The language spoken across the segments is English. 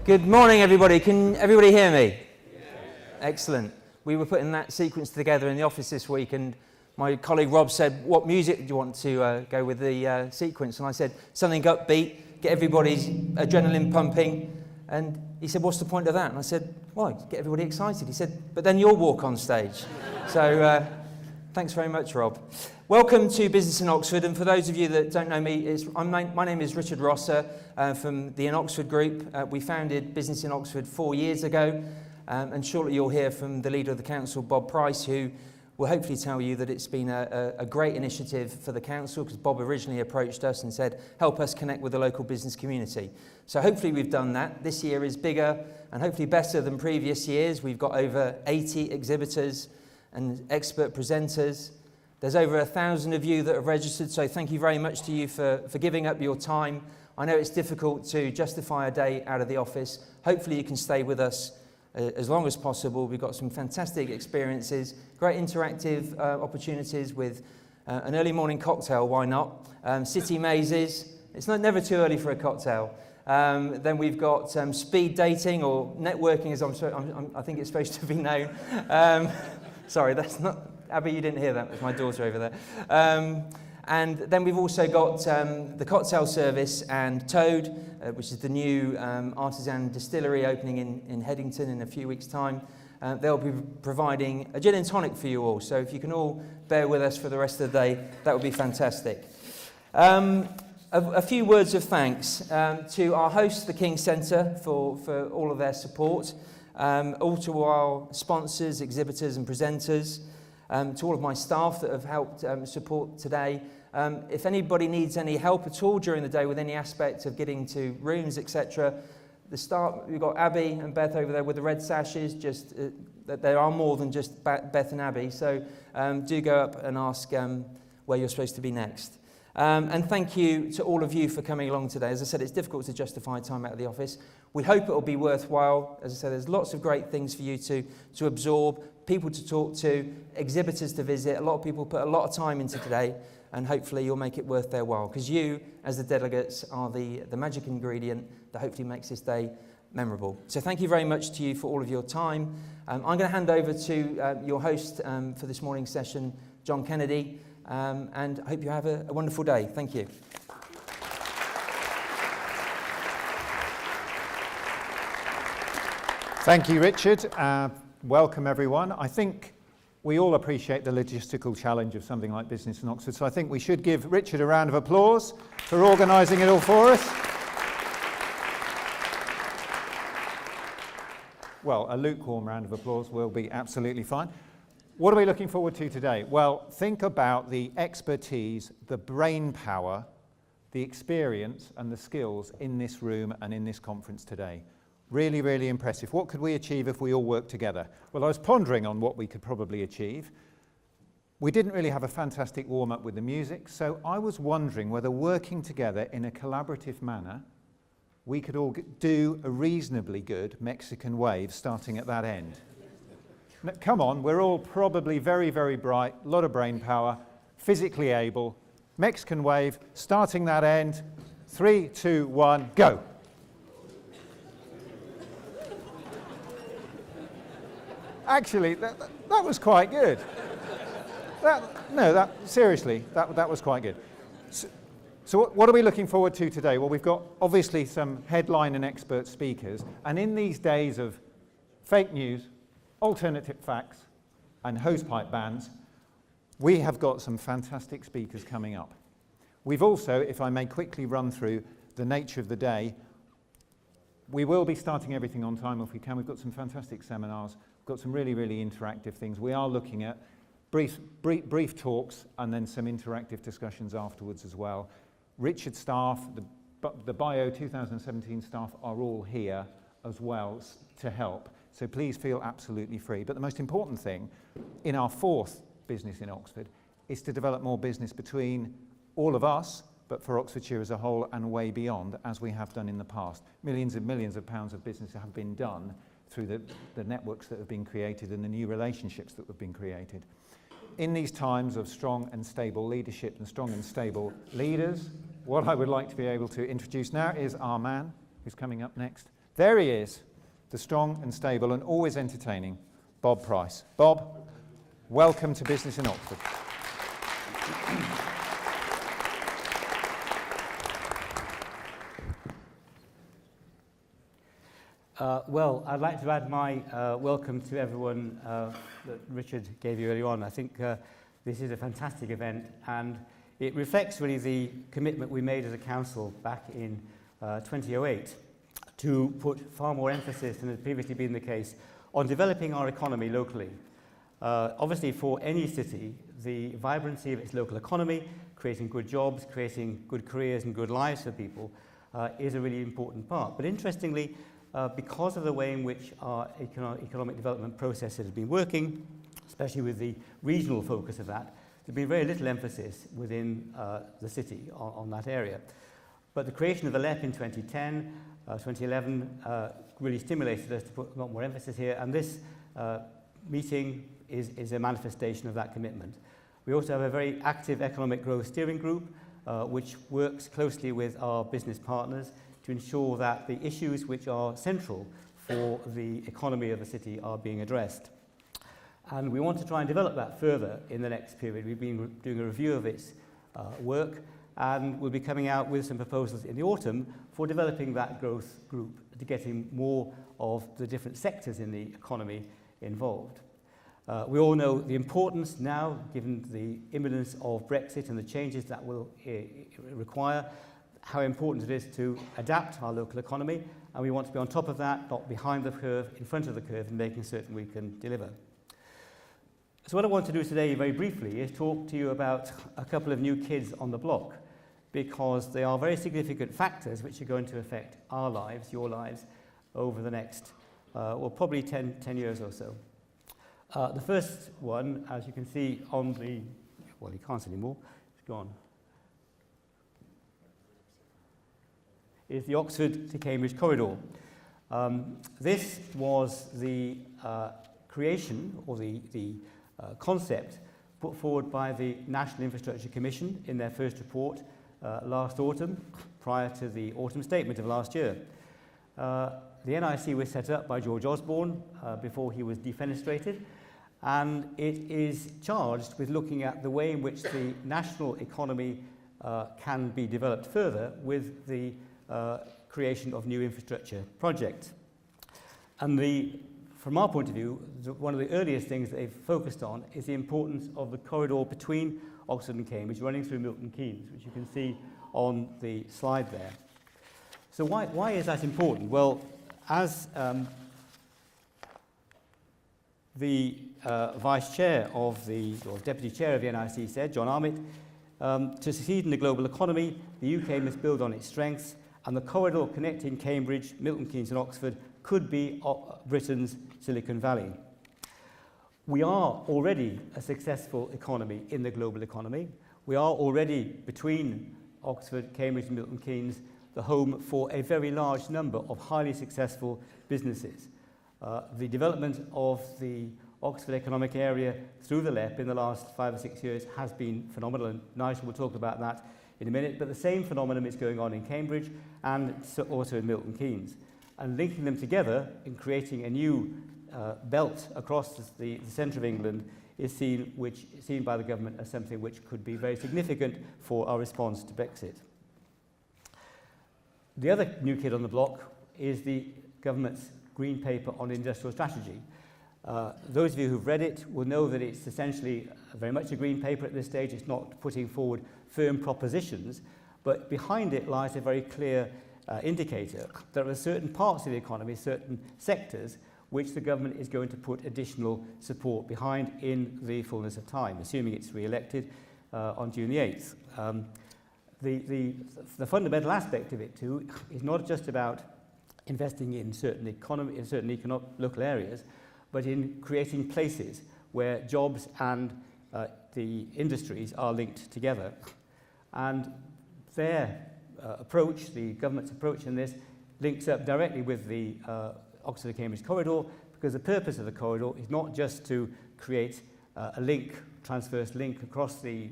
Good morning, everybody. Can everybody hear me? Yes. Excellent. We were putting that sequence together in the office this week, and my colleague Rob said, what music do you want to go with the sequence? And I said, something upbeat, get everybody's adrenaline pumping. And he said, what's the point of that? And I said, well, get everybody excited. He said, but then you'll walk on stage. So thanks very much, Rob. Welcome to Business in Oxford, and for those of you that don't know me, my name is Richard Rosser from the In Oxford Group. We founded Business in Oxford 4 years ago, and shortly you'll hear from the leader of the council, Bob Price, who will hopefully tell you that it's been a great initiative for the council, because Bob originally approached us and said, help us connect with the local business community. So hopefully we've done that. This year is bigger and hopefully better than previous years. We've got over 80 exhibitors and expert presenters. There's over 1,000 of you that have registered, so thank you very much to you for giving up your time. I know it's difficult to justify a day out of the office. Hopefully you can stay with us as long as possible. We've got some fantastic experiences, great interactive opportunities with an early morning cocktail, why not? City mazes, it's never too early for a cocktail. Then we've got speed dating, or networking as I think it's supposed to be known. Sorry, that's not... Abby, you didn't hear that. That's my daughter over there. And then we've also got the cocktail service and Toad, which is the new artisan distillery opening in Headington in a few weeks' time. They'll be providing a gin and tonic for you all. So if you can all bear with us for the rest of the day, that would be fantastic. A few words of thanks to our hosts, the King Centre, for all of their support. All to our sponsors, exhibitors and presenters. To all of my staff that have helped support today. If anybody needs any help at all during the day with any aspect of getting to rooms, etc., we've got Abby and Beth over there with the red sashes, just that there are more than just Beth and Abby, so do go up and ask where you're supposed to be next. And thank you to all of you for coming along today. As I said, it's difficult to justify time out of the office. We hope it will be worthwhile. As I said, there's lots of great things for you to absorb, people to talk to, exhibitors to visit. A lot of people put a lot of time into today, and hopefully you'll make it worth their while, because you, as the delegates, are the magic ingredient that hopefully makes this day memorable. So thank you very much to you for all of your time. I'm going to hand over to your host for this morning's session, John Kennedy, and I hope you have a wonderful day. Thank you. Thank you, Richard. Welcome, everyone. I think we all appreciate the logistical challenge of something like Business in Oxford, so I think we should give Richard a round of applause for organising it all for us. Well, a lukewarm round of applause will be absolutely fine. What are we looking forward to today? Well, think about the expertise, the brain power, the experience and the skills in this room and in this conference today. Really, really impressive. What could we achieve if we all worked together? Well, I was pondering on what we could probably achieve. We didn't really have a fantastic warm-up with the music, so I was wondering whether working together in a collaborative manner, we could all do a reasonably good Mexican wave starting at that end. Now, come on, we're all probably very, very bright, a lot of brain power, physically able. Mexican wave, starting that end. 3, 2, 1, go. Actually, that was quite good. Seriously, that was quite good. So what are we looking forward to today? Well, we've got obviously some headline and expert speakers, and in these days of fake news, alternative facts, and hosepipe bans, we have got some fantastic speakers coming up. We've also, if I may quickly run through the nature of the day, we will be starting everything on time if we can. We've got some fantastic seminars. Got some really, really interactive things. We are looking at brief talks and then some interactive discussions afterwards as well. Richard's staff, the Bio 2017 staff are all here as well to help. So please feel absolutely free. But the most important thing in our fourth Business in Oxford is to develop more business between all of us, but for Oxfordshire as a whole and way beyond, as we have done in the past. Millions and millions of pounds of business have been done through the networks that have been created and the new relationships that have been created. In these times of strong and stable leadership and strong and stable leaders, what I would like to be able to introduce now is our man who's coming up next There he is, the strong and stable and always entertaining Bob Price. Bob, welcome to Business in Oxford. Well, I'd like to add my welcome to everyone that Richard gave you earlier on. I think this is a fantastic event, and it reflects really the commitment we made as a council back in 2008 to put far more emphasis than had previously been the case on developing our economy locally. Obviously, for any city, the vibrancy of its local economy, creating good jobs, creating good careers and good lives for people, is a really important part. But interestingly, because of the way in which our economic development process has been working, especially with the regional focus of that, there's been very little emphasis within the city on that area. But the creation of the LEP in 2010, 2011 really stimulated us to put a lot more emphasis here, and this meeting is a manifestation of that commitment. We also have a very active economic growth steering group which works closely with our business partners to ensure that the issues which are central for the economy of the city are being addressed. And we want to try and develop that further in the next period. We've been doing a review of its work, and we'll be coming out with some proposals in the autumn for developing that growth group, to getting more of the different sectors in the economy involved. We all know the importance now, given the imminence of Brexit and the changes that will require, how important it is to adapt our local economy, and we want to be on top of that, not behind the curve, in front of the curve, and making certain we can deliver. So what I want to do today, very briefly, is talk to you about a couple of new kids on the block, because they are very significant factors which are going to affect our lives, your lives, over the next, well, probably 10 years or so. The first one, as you can see on the, well, you can't see anymore, it's gone, is the Oxford to Cambridge corridor. This was the creation, or the concept put forward by the National Infrastructure Commission in their first report last autumn, prior to the autumn statement of last year. The NIC was set up by George Osborne before he was defenestrated, and it is charged with looking at the way in which the national economy can be developed further with the creation of new infrastructure projects. And from our point of view, one of the earliest things that they've focused on is the importance of the corridor between Oxford and Cambridge running through Milton Keynes, which you can see on the slide there. So why is that important? Well, as the Vice Chair or Deputy Chair of the NIC said, John Armitt, to succeed in the global economy, the UK must build on its strengths, and the corridor connecting Cambridge, Milton Keynes and Oxford could be Britain's Silicon Valley. We are already a successful economy in the global economy. We are already, between Oxford, Cambridge and Milton Keynes, the home for a very large number of highly successful businesses. The development of the Oxford economic area through the LEP in the last 5 or 6 years has been phenomenal, and Nigel will talk about that in a minute, but the same phenomenon is going on in Cambridge and also in Milton Keynes. And linking them together in creating a new belt across the centre of England is seen by the government as something which could be very significant for our response to Brexit. The other new kid on the block is the government's Green Paper on Industrial Strategy. Those of you who've read it will know that it's essentially very much a green paper at this stage. It's not putting forward firm propositions, but behind it lies a very clear indicator. There are certain parts of the economy, certain sectors, which the government is going to put additional support behind in the fullness of time, assuming it's re-elected on June the 8th. The fundamental aspect of it, too, is not just about investing in certain local areas, but in creating places where jobs and the industries are linked together. And their approach, the government's approach in this, links up directly with the Oxford to Cambridge corridor, because the purpose of the corridor is not just to create a link, transverse link across the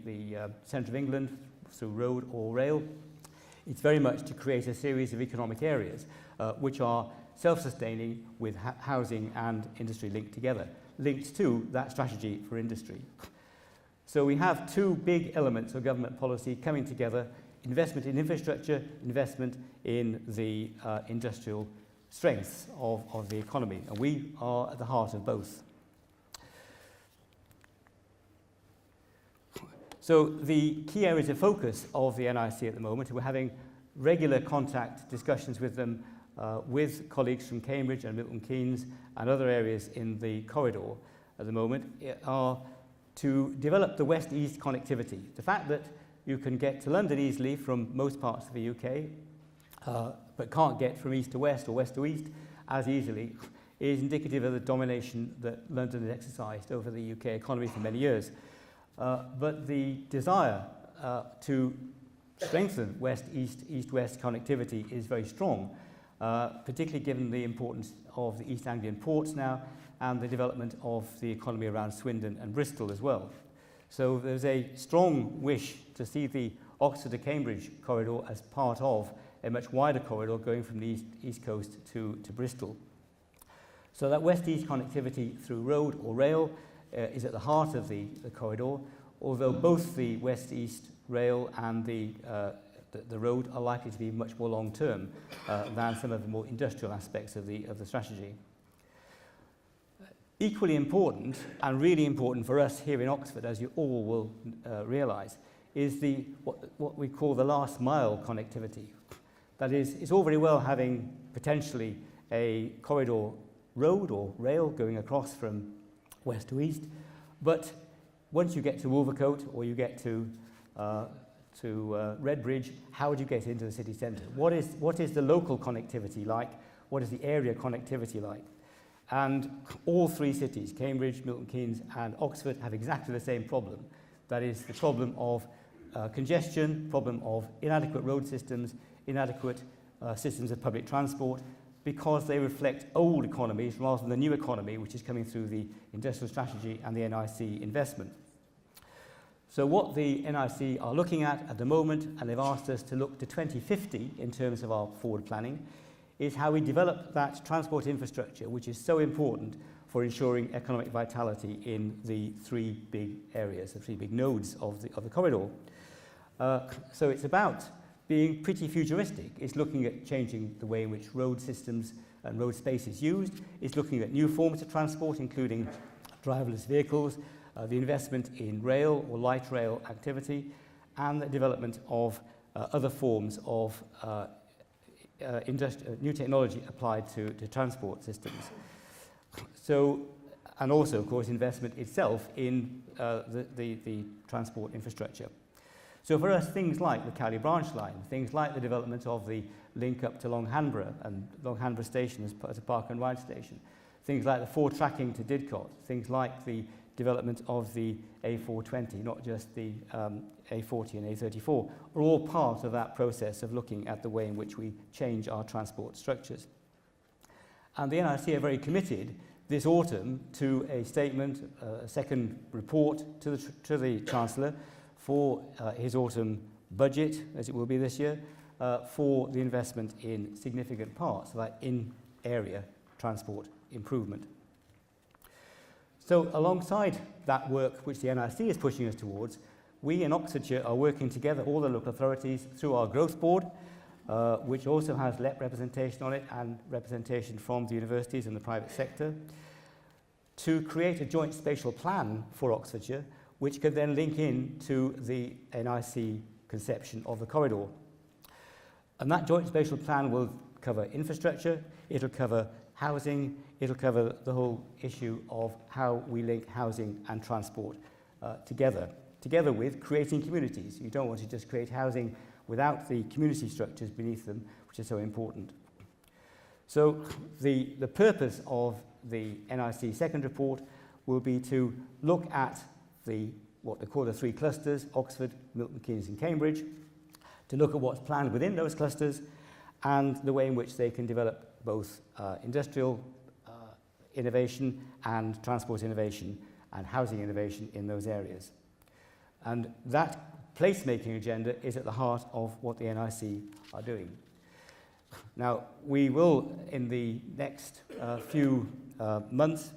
centre of England through road or rail. It's very much to create a series of economic areas which are self-sustaining with housing and industry linked together, linked to that strategy for industry. So we have two big elements of government policy coming together: investment in infrastructure, investment in the industrial strengths of the economy. And we are at the heart of both. So the key areas of focus of the NIC at the moment, we're having regular contact discussions with them, with colleagues from Cambridge and Milton Keynes and other areas in the corridor at the moment, are to develop the west-east connectivity. The fact that you can get to London easily from most parts of the UK, but can't get from east to west or west to east as easily, is indicative of the domination that London has exercised over the UK economy for many years. But the desire to strengthen west-east, east-west connectivity is very strong, particularly given the importance of the East Anglian ports now and the development of the economy around Swindon and Bristol as well. So there's a strong wish to see the Oxford to Cambridge corridor as part of a much wider corridor going from the east coast to Bristol. So that west-east connectivity through road or rail is at the heart of the corridor, although both the west-east rail and the road are likely to be much more long-term than some of the more industrial aspects of the strategy. Equally important, and really important for us here in Oxford, as you all will realise, is what we call the last mile connectivity. That is, it's all very well having potentially a corridor road or rail going across from west to east, but once you get to Wolvercote or you get to Redbridge, how would you get into the city centre? What is the local connectivity like? What is the area connectivity like? And all three cities, Cambridge, Milton Keynes and Oxford, have exactly the same problem. That is the problem of congestion, problem of inadequate road systems, inadequate systems of public transport, because they reflect old economies rather than the new economy, which is coming through the industrial strategy and the NIC investment. So what the NIC are looking at the moment, and they've asked us to look to 2050 in terms of our forward planning, is how we develop that transport infrastructure, which is so important for ensuring economic vitality in the three big areas, the three big nodes of the corridor. So it's about being pretty futuristic. It's looking at changing the way in which road systems and road space is used. It's looking at new forms of transport, including driverless vehicles, the investment in rail or light rail activity, and the development of other forms of new technology applied to transport systems. So, and also, of course, investment itself in the transport infrastructure. So for us, things like the Cowley branch line, things like the development of the link up to Long Hanborough and Long Hanborough station as a park and ride station, things like the forward tracking to Didcot, things like the development of the A420, not just the A40 and A34, are all part of that process of looking at the way in which we change our transport structures. And the NIC are very committed this autumn to a statement, a second report to the Chancellor for his autumn budget, as it will be this year, for the investment in significant parts of that in-area transport improvement. So alongside that work which the NIC is pushing us towards, we in Oxfordshire are working together, all the local authorities, through our growth board, which also has LEP representation on it and representation from the universities and the private sector, to create a joint spatial plan for Oxfordshire, which could then link in to the NIC conception of the corridor. And that joint spatial plan will cover infrastructure, it'll cover housing, it'll cover the whole issue of how we link housing and transport together with creating communities. You don't want to just create housing without the community structures beneath them, which is so important. So the purpose of the NIC second report will be to look at what they call the three clusters, Oxford, Milton Keynes and Cambridge, to look at what's planned within those clusters and the way in which they can develop both industrial innovation and transport innovation and housing innovation in those areas. And that placemaking agenda is at the heart of what the NIC are doing. Now, we will, in the next few months,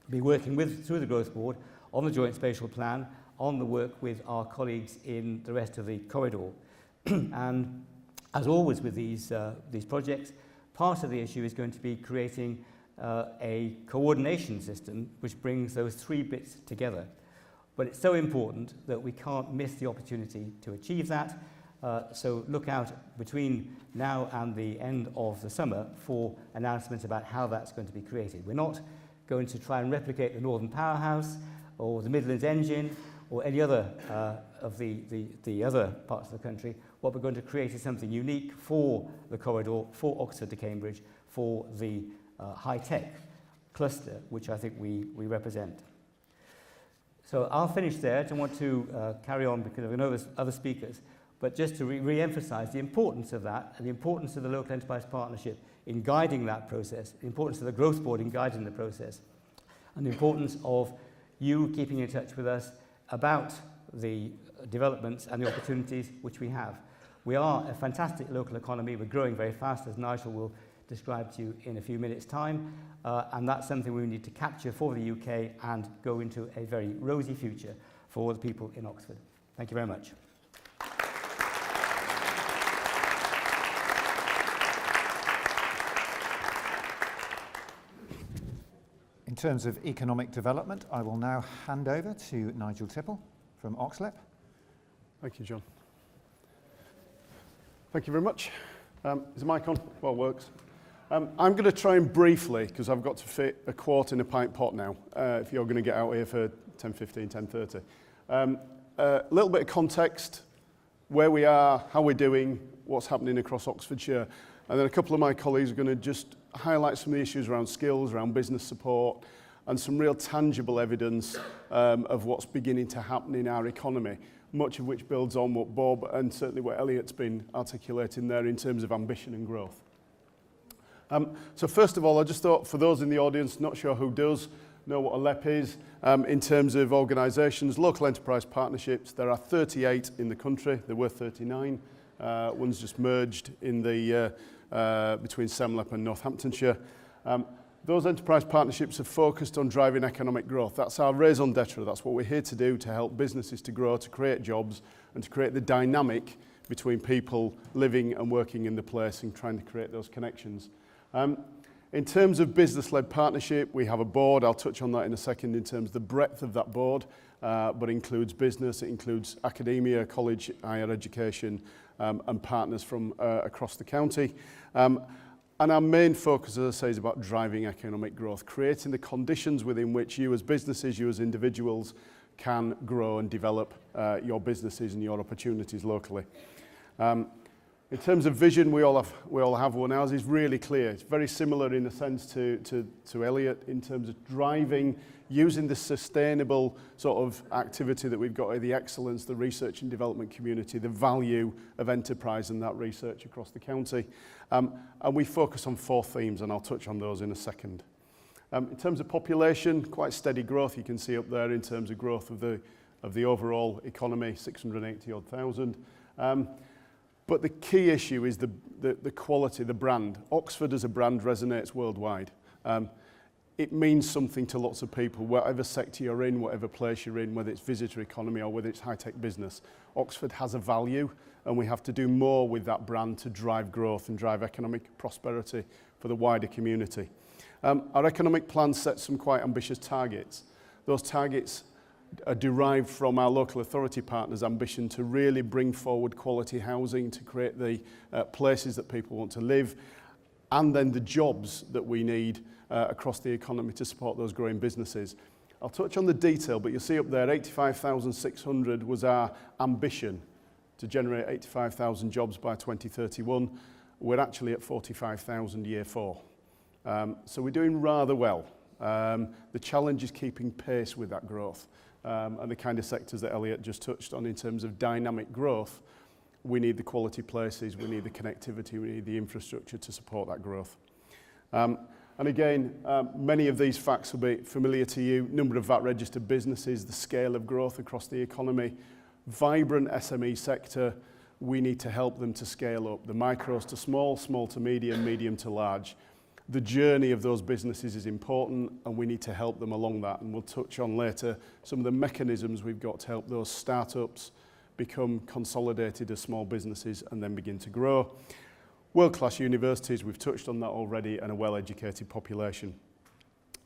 be working through the Growth Board on the Joint Spatial Plan, on the work with our colleagues in the rest of the corridor. And as always with these projects, part of the issue is going to be creating a coordination system which brings those three bits together. But it's so important that we can't miss the opportunity to achieve that. So look out between now and the end of the summer for announcements about how that's going to be created. We're not going to try and replicate the Northern Powerhouse or the Midlands Engine or any other of the other parts of the country. What we're going to create is something unique for the corridor, for Oxford to Cambridge, for the high-tech cluster, which I think we represent. So I'll finish there. I don't want to carry on because I know there's other speakers, but just to re-emphasize the importance of that and the importance of the Local Enterprise Partnership in guiding that process, the importance of the Growth Board in guiding the process, and the importance of you keeping in touch with us about the developments and the opportunities which we have. We are a fantastic local economy. We're growing very fast, as Nigel will describe to you in a few minutes' time, and that's something we need to capture for the UK and go into a very rosy future for the people in Oxford. Thank you very much. In terms of economic development, I will now hand over to Nigel Tipple from Oxlep. Thank you, John. Thank you very much. Is the mic on? Well, works. I'm going to try and briefly, because I've got to fit a quart in a pint pot now, if you're going to get out here for 10:15, 10:30. A little bit of context, where we are, how we're doing, what's happening across Oxfordshire, and then a couple of my colleagues are going to just highlight some of the issues around skills, around business support, and some real tangible evidence of what's beginning to happen in our economy, much of which builds on what Bob and certainly what Elliot's been articulating there in terms of ambition and growth. So first of all, I just thought for those in the audience not sure who does know what a LEP is, in terms of organisations, local enterprise partnerships, there are 38 in the country. There were 39. One's just merged in the between Semlep and Northamptonshire. Those enterprise partnerships are focused on driving economic growth. That's our raison d'etre. That's what we're here to do, to help businesses to grow, to create jobs, and to create the dynamic between people living and working in the place and trying to create those connections. In terms of business-led partnership, we have a board. I'll touch on that in a second in terms of the breadth of that board, but includes business, it includes academia, college, higher education, and partners from across the county. And our main focus, as I say, is about driving economic growth, creating the conditions within which you as businesses, you as individuals, can grow and develop your businesses and your opportunities locally. In terms of vision, we all have one. Ours is really clear. It's very similar in a sense to Elliot in terms of driving, using the sustainable sort of activity that we've got, the excellence, the research and development community, the value of enterprise and that research across the county. And we focus on 4 themes, and I'll touch on those in a second. In terms of population, quite steady growth. You can see up there in terms of growth of the overall economy, 680-odd thousand. But the key issue is the quality, the brand. Oxford as a brand resonates worldwide. It means something to lots of people, whatever sector you're in, whatever place you're in, whether it's visitor economy or whether it's high-tech business. Oxford has a value, and we have to do more with that brand to drive growth and drive economic prosperity for the wider community. Our economic plan sets some quite ambitious targets. Those targets are derived from our local authority partners' ambition to really bring forward quality housing, to create the places that people want to live, and then the jobs that we need across the economy to support those growing businesses. I'll touch on the detail, but you'll see up there 85,600 was our ambition to generate 85,000 jobs by 2031. We're actually at 45,000 year 4. So we're doing rather well. The challenge is keeping pace with that growth. And the kind of sectors that Elliot just touched on in terms of dynamic growth, we need the quality places, we need the connectivity, we need the infrastructure to support that growth. And again, many of these facts will be familiar to you. Number of VAT registered businesses, the scale of growth across the economy, vibrant SME sector. we need to help them to scale up. The micros to small, small to medium, medium to large. The journey of those businesses is important, and we need to help them along that. And we'll touch on later some of the mechanisms we've got to help those startups become consolidated as small businesses and then begin to grow. World-class universities, we've touched on that already, and a well-educated population.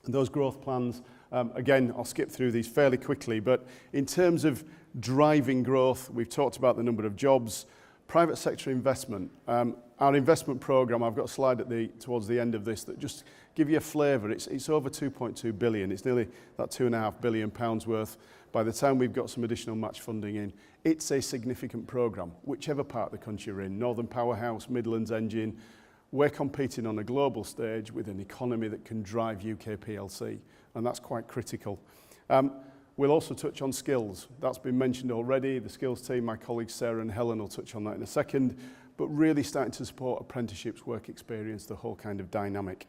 And those growth plans, again, I'll skip through these fairly quickly, but in terms of driving growth, we've talked about the number of jobs, private sector investment. Our investment programme, I've got a slide towards the end of this that just give you a flavour. It's over 2.2 billion. It's nearly that £2.5 billion worth. By the time we've got some additional match funding in, it's a significant programme, whichever part of the country you're in, Northern Powerhouse, Midlands Engine. We're competing on a global stage with an economy that can drive UK PLC, and that's quite critical. We'll also touch on skills. That's been mentioned already. The skills team, my colleagues Sarah and Helen will touch on that in a second, but really starting to support apprenticeships, work experience, the whole kind of dynamic.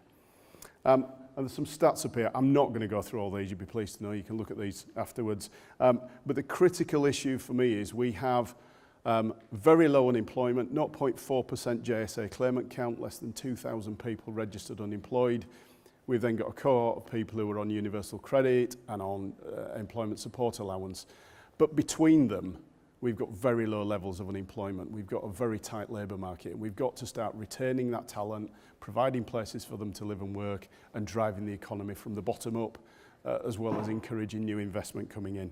And there's some stats up here. I'm not going to go through all these, you'll be pleased to know. You can look at these afterwards. But the critical issue for me is we have very low unemployment, 0.4% JSA claimant count, less than 2,000 people registered unemployed. We've then got a cohort of people who are on universal credit and on employment support allowance. But between them, we've got very low levels of unemployment. We've got a very tight labour market. And we've got to start retaining that talent, providing places for them to live and work, and driving the economy from the bottom up, as well as encouraging new investment coming in.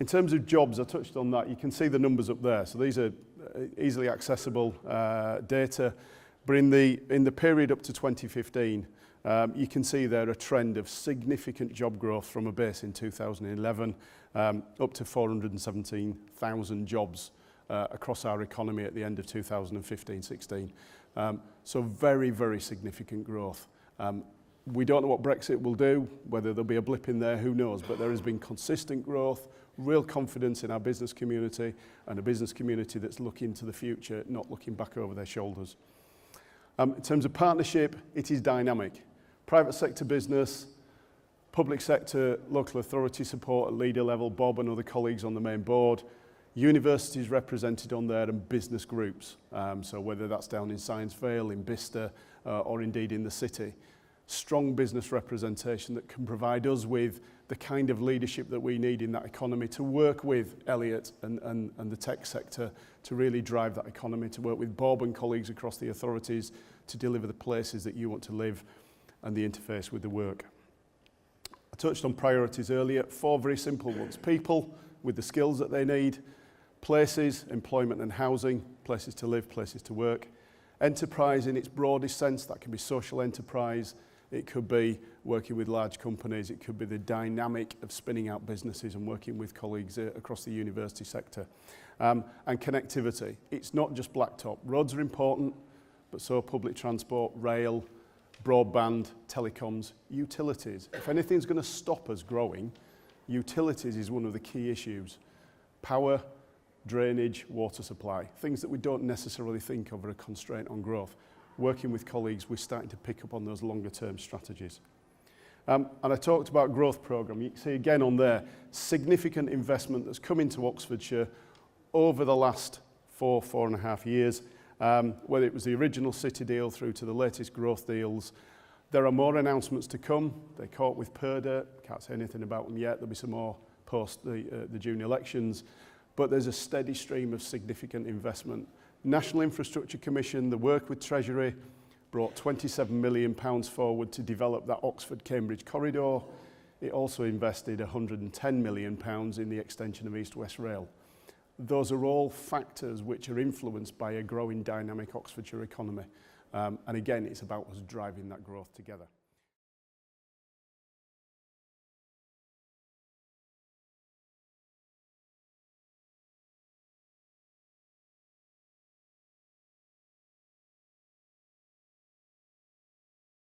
In terms of jobs, I touched on that. You can see the numbers up there. So these are easily accessible data. But in the period up to 2015, you can see there a trend of significant job growth from a base in 2011, up to 417,000 jobs across our economy at the end of 2015-16. So very, very significant growth. We don't know what Brexit will do, whether there'll be a blip in there, who knows, but there has been consistent growth, real confidence in our business community, and a business community that's looking to the future, not looking back over their shoulders. In terms of partnership, it is dynamic. Private sector business, public sector, local authority support at leader level, Bob and other colleagues on the main board, universities represented on there, and business groups. So whether that's down in Science Vale, in Bicester, or indeed in the city. Strong business representation that can provide us with the kind of leadership that we need in that economy to work with Elliott and the tech sector to really drive that economy, to work with Bob and colleagues across the authorities to deliver the places that you want to live and the interface with the work. I touched on priorities earlier, 4 very simple ones. People with the skills that they need, places, employment and housing, places to live, places to work. Enterprise in its broadest sense, that can be social enterprise, it could be working with large companies, it could be the dynamic of spinning out businesses and working with colleagues across the university sector. And connectivity, it's not just blacktop. Roads are important, but so are public transport, rail, broadband, telecoms, utilities. If anything's going to stop us growing, utilities is one of the key issues. Power, drainage, water supply, things that we don't necessarily think of are a constraint on growth. Working with colleagues, we're starting to pick up on those longer term strategies. And I talked about growth programme. You can see again on there, significant investment that's come into Oxfordshire over the last 4.5 years, whether it was the original City deal through to the latest growth deals. There are more announcements to come. They caught with Purda, can't say anything about them yet. There'll be some more post the June elections. But there's a steady stream of significant investment. National Infrastructure Commission, the work with Treasury, brought £27 million forward to develop that Oxford-Cambridge corridor. It also invested £110 million in the extension of East West Rail. Those are all factors which are influenced by a growing dynamic Oxfordshire economy. And again, it's about us driving that growth together.